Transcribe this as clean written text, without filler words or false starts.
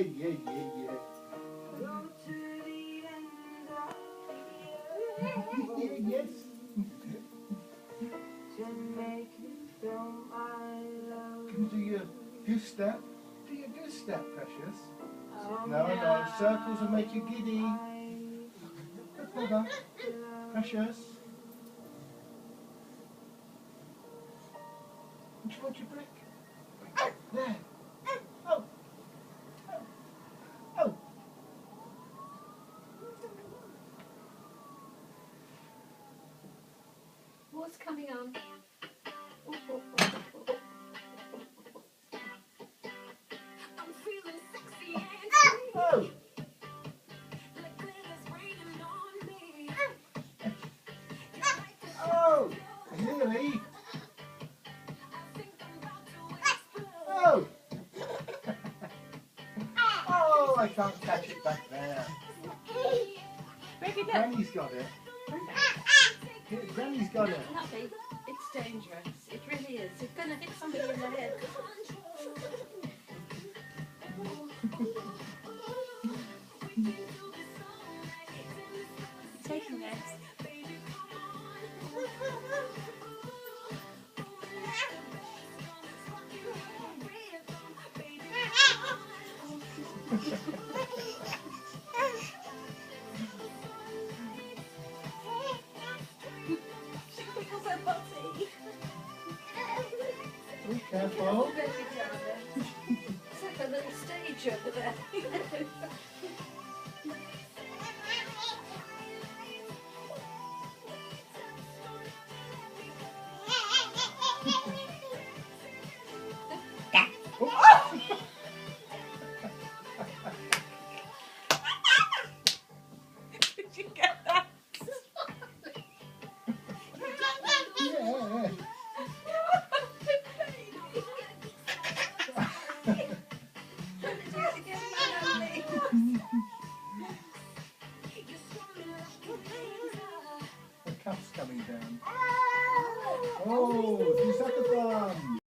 Yes. Do your goose step. Do your goose step, precious. Oh, No, no. Circles will make you giddy. Good mother. Precious. Which one you break? There. Oh. Oh. Oh. What's coming on? Oh. Oh. Nearly. Oh. Oh, I can't catch it back there. Granny's got it. Granny's got it. Happy. It's dangerous. It really is. It's going to hit somebody in the head. Taking this. Be careful. It's like a little stage over there. Did you get that? Yeah. The cuff's coming down. Oh, do you suck a thumb?